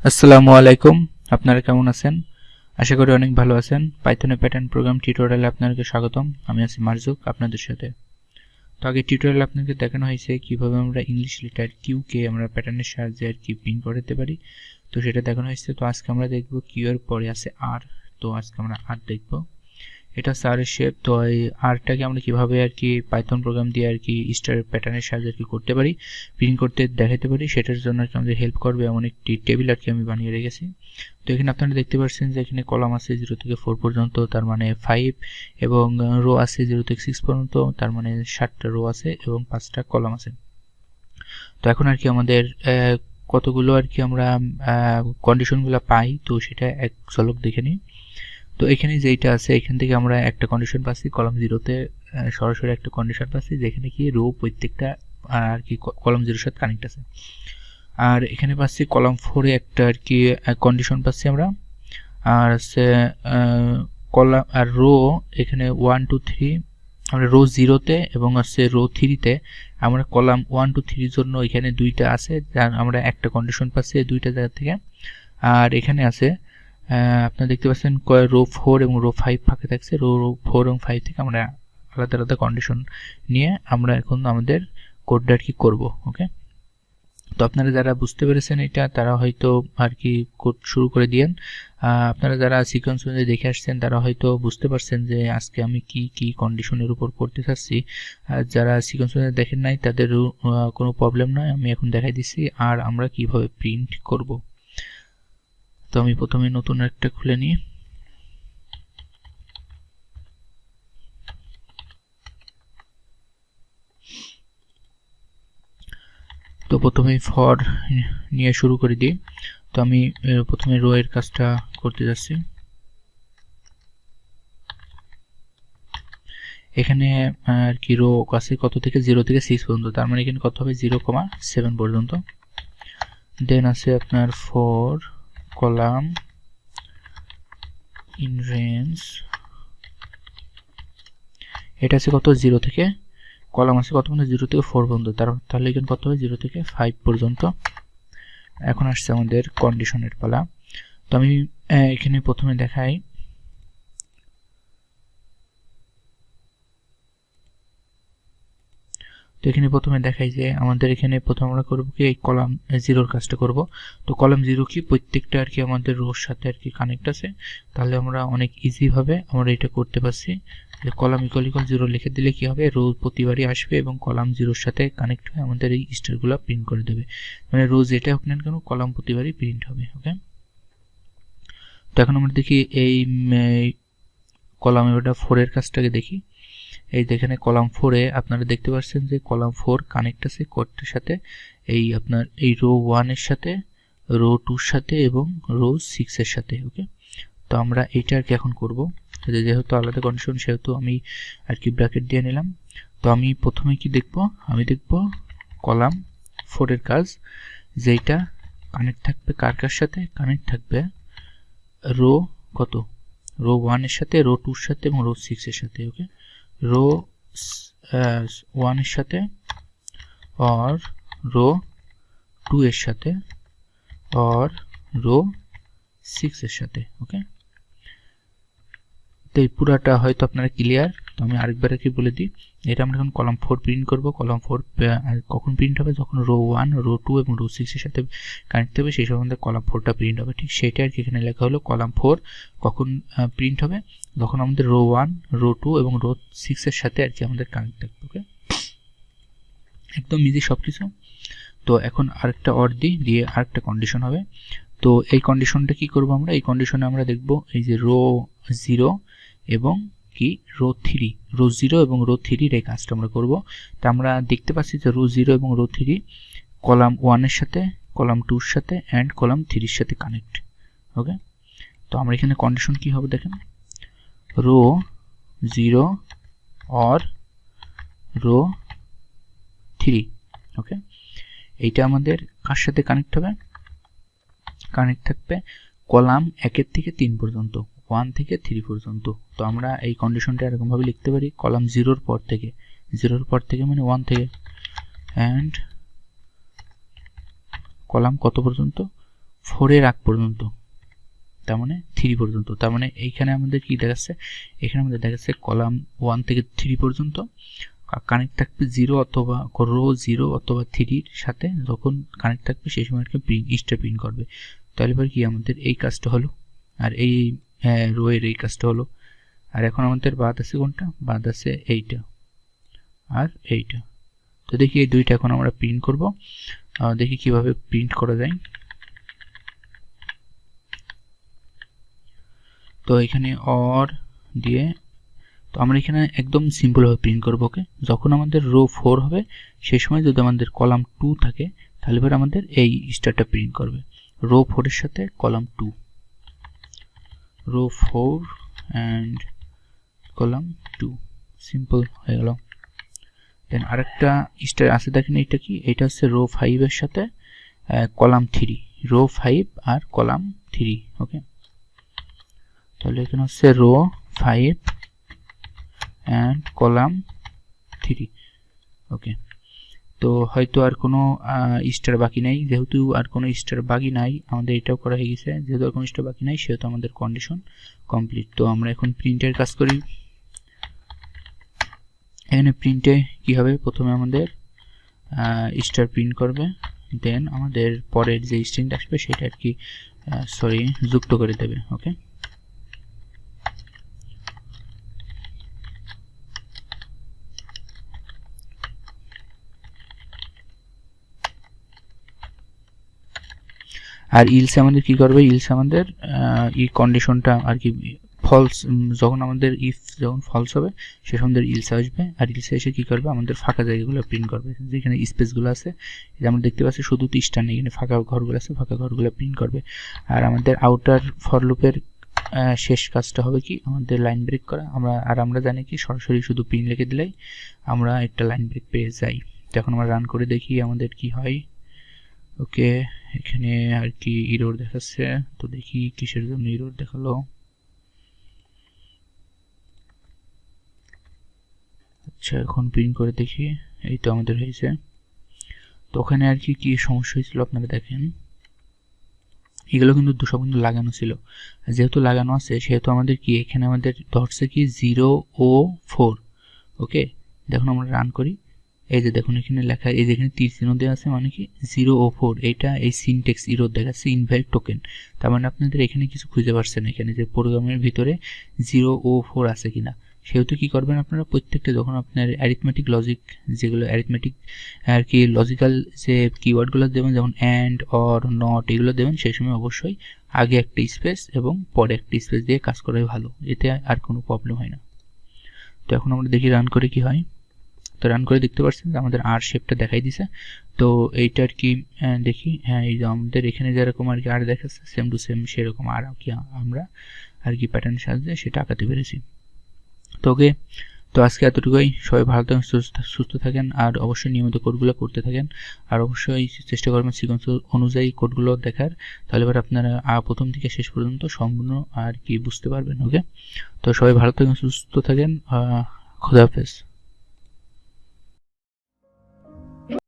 আসসালামু আলাইকুম। আপনারা কেমন আছেন? আশা করি অনেক ভালো আছেন। পাইথনে প্যাটার্ন প্রোগ্রাম টিউটোরিয়ালে আপনাদেরকে স্বাগতম। আমি আছি মারজুক আপনাদের সাথে। তো আগে টিউটোরিয়ালে আপনাদের দেখানো হয়েছে কিভাবে আমরা ইংলিশ লেটার কিউ কে আমরা প্যাটার্নের সাহায্যে আর কি প্রিন্ট করতে পারি। তো সেটা দেখানো হয়েছে। তো আজকে আমরা দেখব কিউ এর পরে আছে আর। তো আজকে আমরা আর দেখব। এটা স্টারের শেপ। তো এই আরটাকে আমরা কিভাবে আর কি পাইথন প্রোগ্রাম দিয়ে আর কি স্টার প্যাটার্নের সাহায্যে আর কি করতে পারি, প্রিন্ট করতে দেখাতে পারি, সেটার জন্য আর কি আমাদের হেল্প করবে এমন একটি টেবিল আর কি আমি বানিয়ে রেখেছি। তো এখানে আপনারা দেখতে পাচ্ছেন যে এখানে কলাম আছে 0 থেকে 4 পর্যন্ত, তার মানে 5, এবং রো আছে 0 থেকে 6 পর্যন্ত, তার মানে 7টা রো আছে এবং 5টা কলাম আছে। তো এখন আর কি আমাদের কতগুলো আর কি আমরা কন্ডিশনগুলো পাই, তো সেটা এক ঝলক দেখে নিই। তো এখানে যেটা আছে এখান থেকে আমরা একটা কন্ডিশন পাচ্ছি কলাম 0তে, সরাসরি একটা কন্ডিশন পাচ্ছি যেখানে কি রো প্রত্যেকটা আর কি কলাম 0 সাথে কানেক্ট আছে। আর এখানে পাচ্ছি কলাম 4 এ একটা আর কি কন্ডিশন পাচ্ছি আমরা। আর আছে কলাম আর রো এখানে 1 2 3 আমরা রো 0তে এবং আছে রো 3তে আমরা কলাম 1 2 3 এর জন্য এখানে দুইটা আছে, যার আমরা একটা কন্ডিশন পাচ্ছি এই দুইটা জায়গা থেকে। আর এখানে আছে আপনারা দেখতে পাচ্ছেন রো 4 এবং রো 5 ফাঁকা থাকছে। রো 4 এবং 5 থেকে আমরা আলাদা আলাদা কন্ডিশন নিয়ে আমরা এখন আমাদের কোডটা আর কি করবো। ওকে, তো আপনারা যারা বুঝতে পেরেছেন এটা তারা হয়তো আর কি কোড শুরু করে দিয়েন। আপনারা যারা সিকোয়েন্স অনুযায়ী দেখে আসছেন তারা হয়তো বুঝতে পারছেন যে আজকে আমি কি কি কন্ডিশনের উপর করতে চাচ্ছি। আর যারা সিকোয়েন্স অনুযায়ী দেখেন নাই তাদের কোনো প্রবলেম নয়, আমি এখন দেখাই দিচ্ছি আর আমরা কিভাবে প্রিন্ট করব। তো আমি প্রথমে নতুন একটা খুলে নিই। তো প্রথমে ফর নিয়ে শুরু করে দিই। তো আমি প্রথমে রো এর কাজটা করতে যাচ্ছি। এখানে আর কি রো আছে কত থেকে 0 থেকে 6 পর্যন্ত, তার মানে এখানে কত হবে 0,7 পর্যন্ত। দেন আছে আপনার 4 কলাম ইন রেঞ্জ, এটা আছে কত 0 থেকে, কলাম আছে কত পর্যন্ত 0 থেকে 4 পর্যন্ত, তাহলে এখানে কত হবে 0 থেকে 5 পর্যন্ত। এখন আসছে আমাদের কন্ডিশনের পালা। তো আমি এখানে প্রথমে দেখাই। তো এখানে প্রথমে দেখাই যে আমাদের এখানে প্রথমে আমরা করব কি এই কলাম 0 এর কাজটা করব। তো কলাম 0 কি প্রত্যেকটা আর কি আমাদের রোর সাথে আর কি কানেক্ট আছে, তাহলে আমরা অনেক ইজি ভাবে আমরা এটা করতে পারছি যে কলাম ইকুয়াল 0 লিখে দিলে কি হবে, রো প্রতিবারই আসবে এবং কলাম 0 এর সাথে কানেক্ট হয়ে আমাদের এই স্টারগুলো প্রিন্ট করে দেবে। মানে রো যেটা হোক না কেন কলাম প্রতিবারই প্রিন্ট হবে। ওকে, তো এখন আমরা দেখি এই কলাম এটা 4 এর কাজটাকে দেখি। এই যেখানে কলাম 4 এ আপনারা দেখতে পাচ্ছেন যে কলাম 4 কানেক্ট আছে কোডটার সাথে, এই আপনার এই রো 1 এর সাথে, রো 2 এর সাথে এবং রো 6 এর সাথে। ওকে, তো আমরা এইটা আর কি এখন করব। যেহেতু আলাদা কন্ডিশন সেহেতু আমি আর কি ব্র্যাকেট দিয়ে নিলাম। তো আমি প্রথমে কি দেখব, আমি দেখব কলাম 4 এর কাজ, যেটা কানেক্ট থাকবে কার কার সাথে, কানেক্ট থাকবে রো কত, রো 1 এর সাথে, রো 2 এর সাথে এবং রো 6 এর সাথে। ওকে, রো 1 এর সাথে और রো 2 এর সাথে और রো 6 এর সাথে। ওকে, তো এই পুরাটা হয়তো আপনারা ক্লিয়ার। তো আমি আরেকবার কি বলে দিই, এটা আমরা এখন কলাম 4 প্রিন্ট করব। কলাম 4 কখন প্রিন্ট হবে, যখন রো 1 রো 2 এবং রো 6 এর সাথে কানেক্ট হবে সেই সময় কলাম 4টা প্রিন্ট হবে। ঠিক সেটা আর কি এখানে লেখা হলো, কলাম 4 কখন প্রিন্ট হবে, যখন আমাদের রো 1 রো 2 এবং রো 6 এর সাথে আর কি আমাদের কানেক্ট থাকবে। ওকে, একদম ইজি সবকিছু। তো এখন আরেকটা অর দিয়ে আরেকটা কন্ডিশন হবে। তো এই কন্ডিশনটা কি করব আমরা, এই কন্ডিশনে আমরা দেখব এই যে রো 0 এবং কি রো 3, রো 0 এবং রো 3 এর এই কাজটা আমরা করব। তো আমরা দেখতে পাচ্ছি যে রো 0 এবং রো 3 কলাম 1 এর সাথে, কলাম 2 এর সাথে এন্ড কলাম 3 এর সাথে কানেক্ট। ওকে, তো আমরা এখানে কন্ডিশন কি হবে দেখেন, রো 0 और রো 3। ওকে, এইটা আমাদের কার সাথে কানেক্ট হবে, কানেক্ট থাকবে কলাম 1 এর থেকে 3 পর্যন্ত, 1 থেকে 3 পর্যন্ত। তো আমরা এই কন্ডিশনটা এরকম ভাবে লিখতে পারি, কলাম 0 এর পর থেকে, 0 এর পর থেকে মানে 1 থেকে, এন্ড কলাম কত পর্যন্ত 4 এর আগ পর্যন্ত, তার মানে 3 পর্যন্ত। তার মানে এইখানে আমাদের কি দেখাচ্ছে, এখানে আমাদের দেখাচ্ছে কলাম 1 থেকে 3 পর্যন্ত কানেক্ট থাকবে 0 অথবা রো 0 অথবা 3 এর সাথে। যখন কানেক্ট থাকবে সেই সময় প্রিন্ট স্টার প্রিন্ট করবে। তাহলে এবার কি আমাদের এই কাজটা হলো, আর এই রো এর এই কাজটা হলো। আর এখন আমাদের বাদ আছে কোনটা, বাদ আছে এইটা আর এইটা। তো দেখি এই দুইটা এখন আমরা প্রিন্ট করব, দেখি কিভাবে প্রিন্ট করা যায়। তো এখানে অর দিয়ে, তো আমরা এখানে একদম সিম্পলভাবে প্রিন্ট করবো। ওকে, যখন আমাদের রো 4 হবে সেই সময় যদি আমাদের কলাম 2 থাকে তাহলে এবার আমাদের এই স্টারটা প্রিন্ট করবে, রো 4 এর সাথে column 2, row 4 and column 2, simple হয়ে গেল। দেন আরেকটা স্টার আছে, দেখেন এইটা কি, এটা হচ্ছে রো 5 এর সাথে কলাম 3, রো 5 আর কলাম 3। ওকে, তাহলে এখানে হচ্ছে রো 5 অ্যান্ড কলাম 3। ওকে, তো হয়তো আর কোনো স্টার বাকি নাই, যেহেতু আর কোনো স্টার বাকি নাই আমাদের এটাও করা হয়ে গেছে, যেহেতু আর কোনো স্টার বাকি নাই সেহেতু আমাদের কন্ডিশন কমপ্লিট। তো আমরা এখন প্রিন্টের কাজ করি। এখানে প্রিন্টে কি হবে, প্রথমে আমাদের স্টার প্রিন্ট করবে, দেন আমাদের পরের যে স্ট্রিংটা আসবে সেটা আর কি যুক্ত করে দেবে। ওকে, আর ইলসে আমাদের কি করবে, ইলসে আমাদের এই কন্ডিশনটা আর কি ফলস, যখন আমাদের ইফ যখন ফলস হবে সে সময় ইলসে আসবে, আর ইলসে এসে কি করবে, আমাদের ফাঁকা জায়গাগুলো প্রিন্ট করবে, যেখানে স্পেসগুলো আছে যে আমরা দেখতে পাচ্ছি শুধু স্টার নেই, এখানে ফাঁকা ঘরগুলো আছে, ফাঁকা ঘরগুলো প্রিন্ট করবে। আর আমাদের আউটার ফর লুপের শেষ কাজটা হবে কি, আমাদের লাইন ব্রেক করা। আমরা জানি কি সরাসরি শুধু প্রিন্ট লিখে দিলেই আমরা একটা লাইন ব্রেক পেয়ে যাই। তো এখন আমরা রান করে দেখি আমাদের কি হয়। ওকে, এখানে আর কি এরর দেখাচ্ছে, তো দেখি কিসের জন্য এরর দেখালো। আচ্ছা, এখন প্রিন্ট করে দেখি, এই তো আমাদের হয়েছে। তো ওখানে আর কি কি সমস্যা হয়েছিল আপনারা দেখেন, এগুলো কিন্তু সব কিন্তু লাগানো ছিল, যেহেতু লাগানো আছে সেহেতু আমাদের কি এখানে আমাদের ধরছে কি 0 ও 4। ওকে, দেখুন আমরা রান করি, এই যে দেখুন এখানে লেখা, এই যে এখানে তীর চিহ্ন দেওয়া আছে, মানে কি 0 ও 4, এটা এই সিনট্যাক্স এরর দেখাচ্ছে ইনভ্যালিড টোকেন। তার মানে আপনাদের এখানে কিছু খুঁজে পাচ্ছেন এখানে যে প্রোগ্রামের ভিতরে 0 ও 4 আছে কিনা। সেহেতু কি করবেন আপনারা, প্রত্যেকটা যখন আপনার অ্যারিথমেটিক লজিক, যেগুলো অ্যারিথমেটিক আর কি লজিক্যাল যে কিওয়ার্ডগুলো দেবেন, যেমন অ্যান্ড অর নট এগুলো দেবেন, সেই সময় অবশ্যই আগে একটা স্পেস এবং পরে একটা স্পেস দিয়ে কাজ করাই ভালো, এতে আর কোনো প্রবলেম হয় না। তো এখন আমরা দেখি রান করে কি হয়। তো রান করে দেখতে পাচ্ছেন যে আমাদের আর শেপটা দেখাই দিছে। তো এইটা আর কি দেখি, হ্যাঁ এই যে আমাদের এখানে যেরকম আর কি আর দেখাচ্ছে সেম টু সেম সেরকম আর কি আমরা আর কি প্যাটার্নের সাহায্যে সেটা আঁকাতে পেরেছি। তো ওকে, তো আজকে এতটুকুই। সবাই ভালো থাকেন, সুস্থ থাকেন, আর অবশ্যই নিয়মিত কোডগুলো করতে থাকেন, আর অবশ্যই চেষ্টা করবেন সিকোয়েন্স অনুযায়ী কোডগুলো দেখার, তাহলে এবার আপনারা প্রথম থেকে শেষ পর্যন্ত সম্পূর্ণ আর কি বুঝতে পারবেন। ওকে, তো সবাই ভালো থাকেন, সুস্থ থাকেন, খোদা হাফেজ।